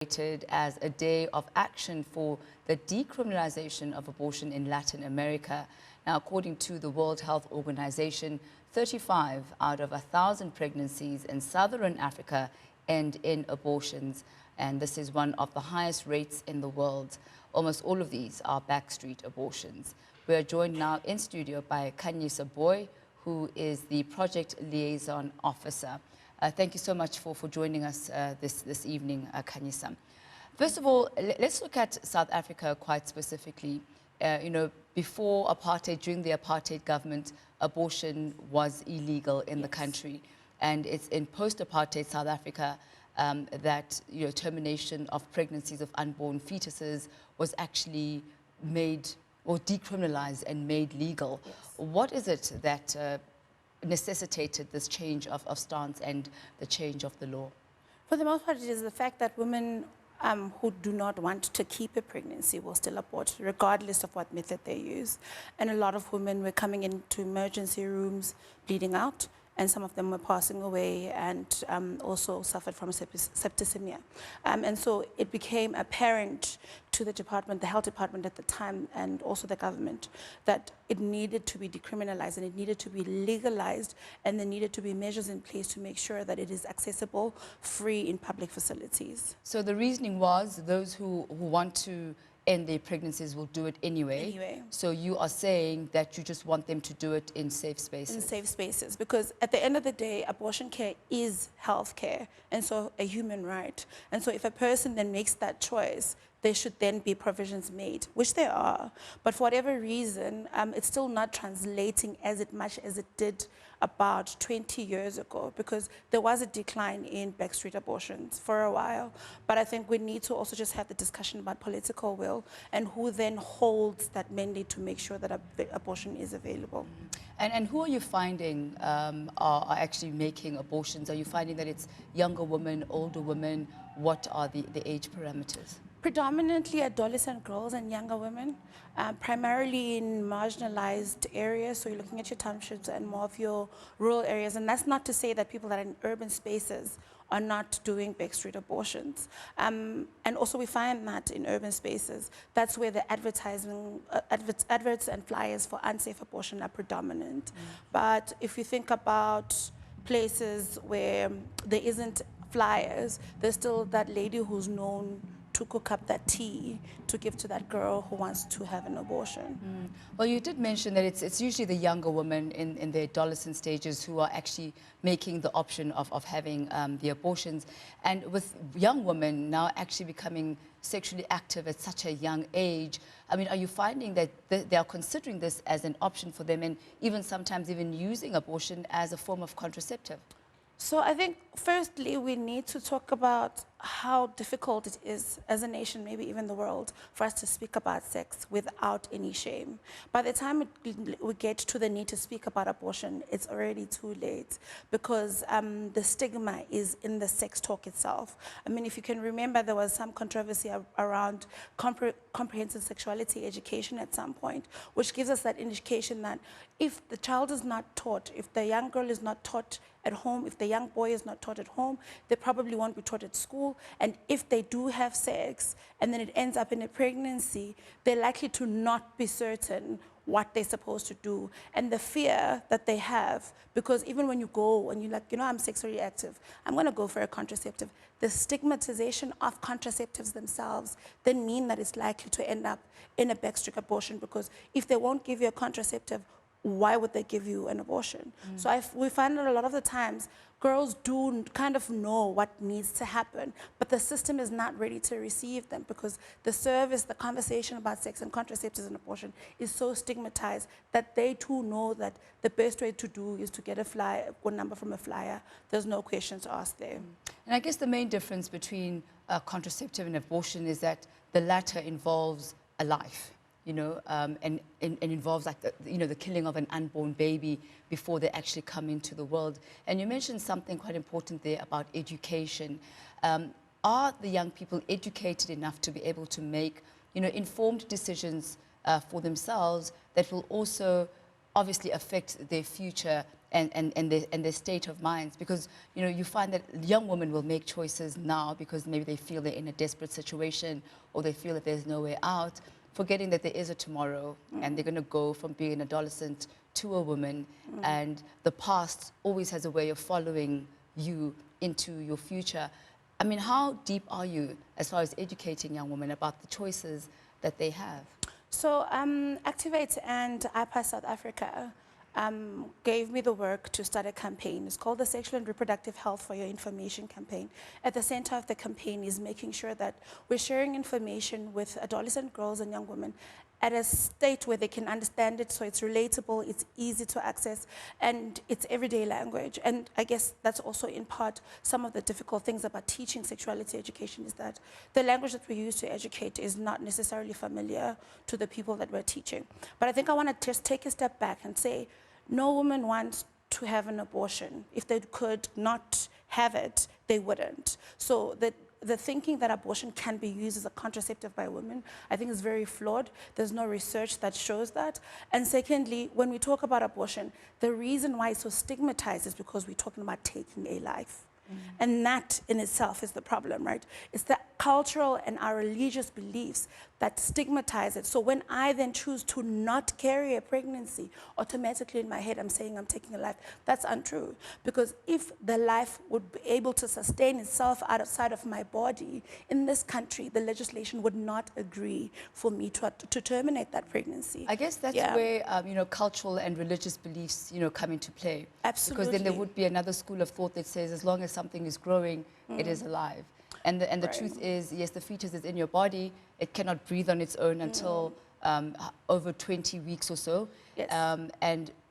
As a day of action for the decriminalization of abortion in Latin America. Now, according to the World Health Organization, 35 out of 1,000 pregnancies in Southern Africa end in abortions, and this is one of the highest rates in the world. Almost all of these are backstreet abortions. We are joined now in studio by Khanyisa Booi, who is the Project Liaison Officer. Thank you so much for joining us this evening, Khanyisa. First of all, let's look at South Africa quite specifically. Before apartheid, during the apartheid government, abortion was illegal in the country. And it's in post-apartheid South Africa that termination of pregnancies of unborn fetuses was actually made or decriminalized and made legal. Yes. What is it that necessitated this change of stance and the change of the law? For the most part, it is the fact that women who do not want to keep a pregnancy will still abort, regardless of what method they use. And a lot of women were coming into emergency rooms bleeding out, and some of them were passing away and also suffered from septicemia. And so it became apparent to the department, the health department at the time, and also the government, that it needed to be decriminalized and it needed to be legalized, and there needed to be measures in place to make sure that it is accessible, free in public facilities. So the reasoning was those who want to end their pregnancies will do it anyway. So you are saying that you just want them to do it in safe spaces? In safe spaces, because at the end of the day, abortion care is health care, and so a human right. And so if a person then makes that choice, there should then be provisions made, which there are. But for whatever reason, it's still not translating as much as it did about 20 years ago, because there was a decline in backstreet abortions for a while. But I think we need to also just have the discussion about political will and who then holds that mandate to make sure that abortion is available. And who are you finding are actually making abortions? Are you finding that it's younger women, older women? What are the age parameters? Predominantly adolescent girls and younger women, primarily in marginalized areas. So you're looking at your townships and more of your rural areas. And that's not to say that people that are in urban spaces are not doing backstreet abortions. And also we find that in urban spaces, that's where the advertising, adverts and flyers for unsafe abortion are predominant. But if you think about places where there isn't flyers, there's still that lady who's known to cook up that tea to give to that girl who wants to have an abortion. Well, you did mention that it's usually the younger women in their adolescent stages who are actually making the option of having the abortions. And with young women now actually becoming sexually active at such a young age, I mean, are you finding that they are considering this as an option for them and even sometimes even using abortion as a form of contraceptive? So I think, firstly, we need to talk about how difficult it is as a nation, maybe even the world, for us to speak about sex without any shame. By the time we get to the need to speak about abortion, it's already too late, because the stigma is in the sex talk itself. I mean, if you can remember, there was some controversy around comprehensive sexuality education at some point, which gives us that indication that if the child is not taught, if the young girl is not taught at home, if the young boy is not taught at home, they probably won't be taught at school. And if they do have sex and then it ends up in a pregnancy, they're likely to not be certain what they're supposed to do. And the fear that they have, because even when you go and you're like, I'm sexually active, I'm going to go for a contraceptive, the stigmatization of contraceptives themselves then mean that it's likely to end up in a backstreet abortion, because if they won't give you a contraceptive, why would they give you an abortion? So we find that a lot of the times girls do kind of know what needs to happen, but the system is not ready to receive them, because the service, the conversation about sex and contraceptives and abortion is so stigmatized that they too know that the best way to do is to get a number from a flyer. There's no questions asked there. And I guess the main difference between contraceptive and abortion is that the latter involves a life. And involves like the killing of an unborn baby before they actually come into the world. And you mentioned something quite important there about education. Are the young people educated enough to be able to make informed decisions for themselves that will also obviously affect their future and their state of minds, because you find that young women will make choices now because maybe they feel they're in a desperate situation, or they feel that there's no way out, forgetting that there is a tomorrow, and they're going to go from being an adolescent to a woman, and the past always has a way of following you into your future. I mean, how deep are you as far as educating young women about the choices that they have? So Activate and IPA South Africa gave me the work to start a campaign. It's called the Sexual and Reproductive Health for Your Information campaign. At the center of the campaign is making sure that we're sharing information with adolescent girls and young women at a state where they can understand it, so it's relatable, it's easy to access, and it's everyday language. And I guess that's also in part some of the difficult things about teaching sexuality education, is that the language that we use to educate is not necessarily familiar to the people that we're teaching. But I think I want to just take a step back and say, no woman wants to have an abortion. If they could not have it, they wouldn't. So the thinking that abortion can be used as a contraceptive by women, I think is very flawed. There's no research that shows that. And secondly, when we talk about abortion, the reason why it's so stigmatized is because we're talking about taking a life. And that in itself is the problem, right? It's the cultural and our religious beliefs that stigmatize it. So when I then choose to not carry a pregnancy, automatically in my head I'm saying I'm taking a life. That's untrue. Because if the life would be able to sustain itself outside of my body, in this country, the legislation would not agree for me to terminate that pregnancy. I guess that's where cultural and religious beliefs come into play. Absolutely. Because then there would be another school of thought that says as long as something is growing, it is alive. And the truth is, yes, the fetus is in your body. It cannot breathe on its own until over 20 weeks or so. Yes.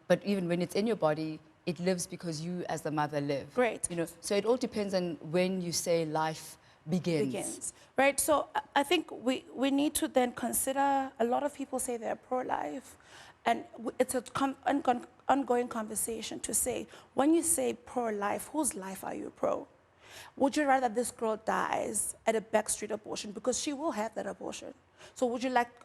But even when it's in your body, it lives because you as the mother live. Great. So it all depends on when you say life begins. Right. So I think we need to then consider, a lot of people say they're pro-life, and it's an ongoing conversation to say, when you say pro-life, whose life are you pro? Would you rather this girl dies at a backstreet abortion, because she will have that abortion? So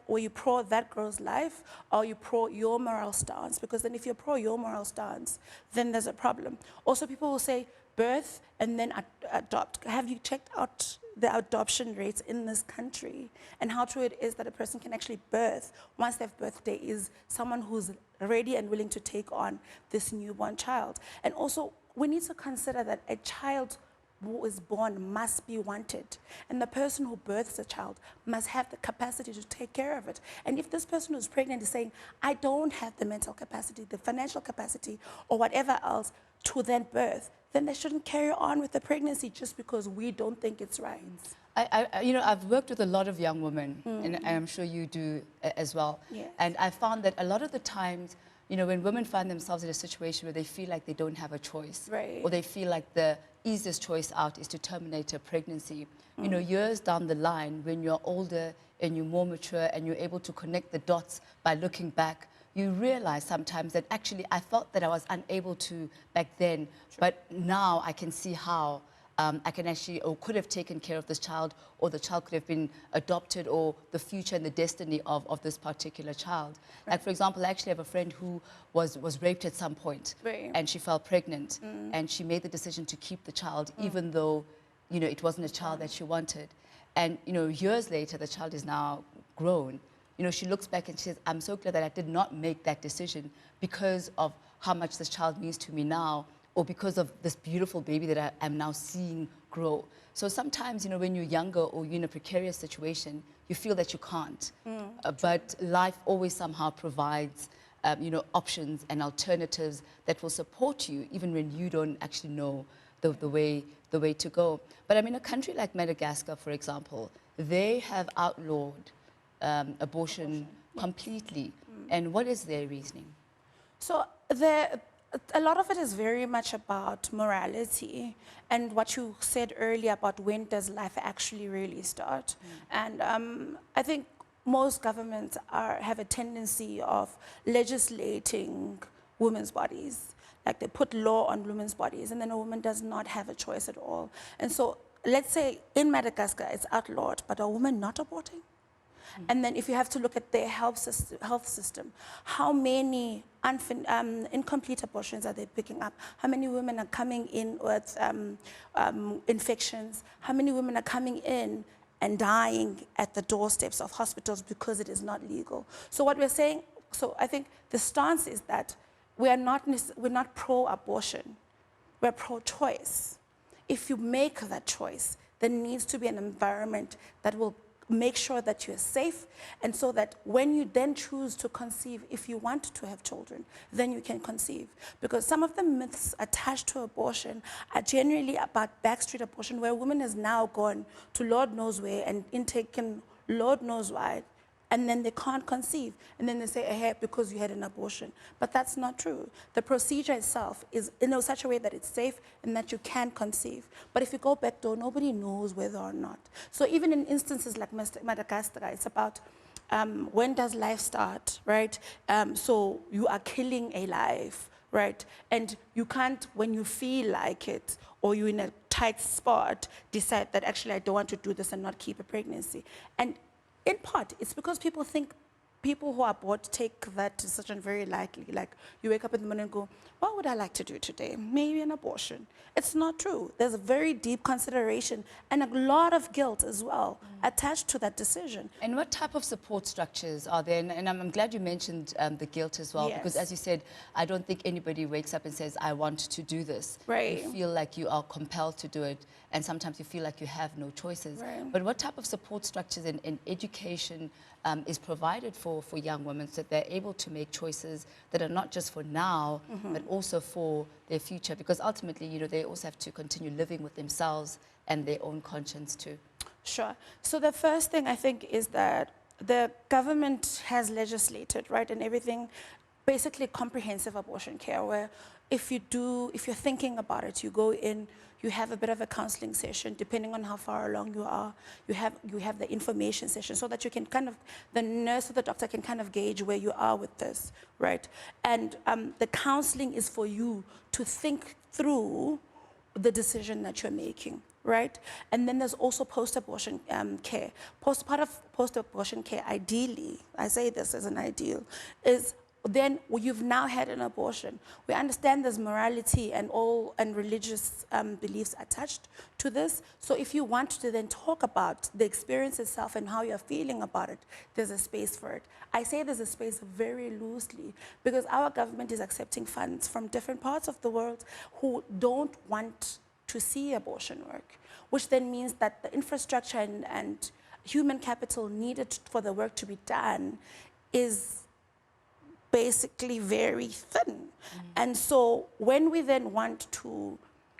were you pro that girl's life, or are you pro your moral stance? Because then if you're pro your moral stance, then there's a problem. Also, people will say birth and then adopt. Have you checked out the adoption rates in this country, and how true it is that a person can actually birth? Once they've birthed, there is someone who's ready and willing to take on this newborn child. And also, we need to consider that a child who is born must be wanted, and the person who births a child must have the capacity to take care of it. And if this person who's pregnant is saying, I don't have the mental capacity, the financial capacity, or whatever else to then birth, then they shouldn't carry on with the pregnancy just because we don't think it's right. I've worked with a lot of young women, and I'm sure you do as well. Yes. And I found that a lot of the times, when women find themselves in a situation where they feel like they don't have a choice, right, or they feel like the easiest choice out is to terminate a pregnancy, years down the line, when you're older and you're more mature and you're able to connect the dots by looking back, you realize sometimes that actually I felt that I was unable to back then, but now I can see how I can actually, or could have taken care of this child, or the child could have been adopted, or the future and the destiny of this particular child. Right. Like, for example, I actually have a friend who was raped at some point, right, and she fell pregnant, and she made the decision to keep the child, even though, it wasn't a child that she wanted. And, years later, the child is now grown. She looks back and she says, I'm so glad that I did not make that decision because of how much this child means to me now, or because of this beautiful baby that I am now seeing grow. So sometimes, when you're younger or you're in a precarious situation, you feel that you can't. But life always somehow provides, options and alternatives that will support you, even when you don't actually know the way to go. But I mean, a country like Madagascar, for example, they have outlawed abortion completely. And what is their reasoning? So a lot of it is very much about morality and what you said earlier about when does life actually really start. And I think most governments have a tendency of legislating women's bodies. Like, they put law on women's bodies, and then a woman does not have a choice at all. And so let's say in Madagascar it's outlawed, but a woman not aborting? And then if you have to look at their health system, how many incomplete abortions are they picking up? How many women are coming in with infections? How many women are coming in and dying at the doorsteps of hospitals because it is not legal? So what we're saying, so I think the stance is that we're not pro-abortion, we're pro-choice. If you make that choice, there needs to be an environment that will make sure that you're safe, and so that when you then choose to conceive, if you want to have children, then you can conceive. Because some of the myths attached to abortion are generally about backstreet abortion, where a woman has now gone to Lord knows where and intaken Lord knows why, and then they can't conceive. And then they say, hey, because you had an abortion. But that's not true. The procedure itself is in such a way that it's safe and that you can conceive. But if you go back door, nobody knows whether or not. So even in instances like Madagascar, it's about when does life start, right? So you are killing a life, right? And you can't, when you feel like it, or you're in a tight spot, decide that actually I don't want to do this and not keep a pregnancy. And in part, it's because people think people who abort take that decision very lightly. Like, you wake up in the morning and go, what would I like to do today? Maybe an abortion. It's not true. There's a very deep consideration and a lot of guilt as well attached to that decision. And what type of support structures are there? And I'm glad you mentioned the guilt as well, because as you said, I don't think anybody wakes up and says, I want to do this. Right. You feel like you are compelled to do it, and sometimes you feel like you have no choices. Right. But what type of support structures and education is provided for young women so that they're able to make choices that are not just for now, but also for their future? Because ultimately, you know, they also have to continue living with themselves and their own conscience too. Sure. So the first thing I think is that the government has legislated, right, and everything, basically comprehensive abortion care, where if you're thinking about it, you go in, you have a bit of a counseling session, depending on how far along you are. You have the information session, so that you can kind of, the nurse or the doctor can kind of gauge where you are with this, right? And the counseling is for you to think through the decision that you're making, right? And then there's also post-abortion care. Part of post-abortion care, ideally, I say this as an ideal, is then you've now had an abortion. We understand there's morality and religious beliefs attached to this. So if you want to then talk about the experience itself and how you're feeling about it, there's a space for it. I say there's a space very loosely, because our government is accepting funds from different parts of the world who don't want to see abortion work, which then means that the infrastructure and human capital needed for the work to be done is basically very thin. And so when we then want to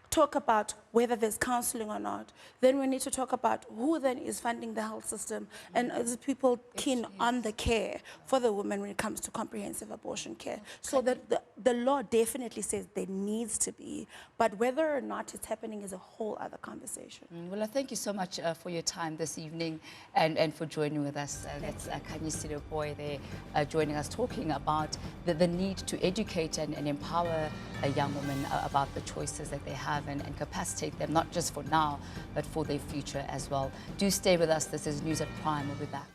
talk about whether there's counseling or not, then we need to talk about who then is funding the health system, and is people keen on the care for the woman when it comes to comprehensive abortion care. So that the law definitely says there needs to be, but whether or not it's happening is a whole other conversation. Well, I thank you so much for your time this evening and for joining with us. That's Khanyisa Booi there joining us, talking about the need to educate and empower young women about the choices that they have and capacitate them, not just for now, but for their future as well. Do stay with us. This is News at Prime. We'll be back.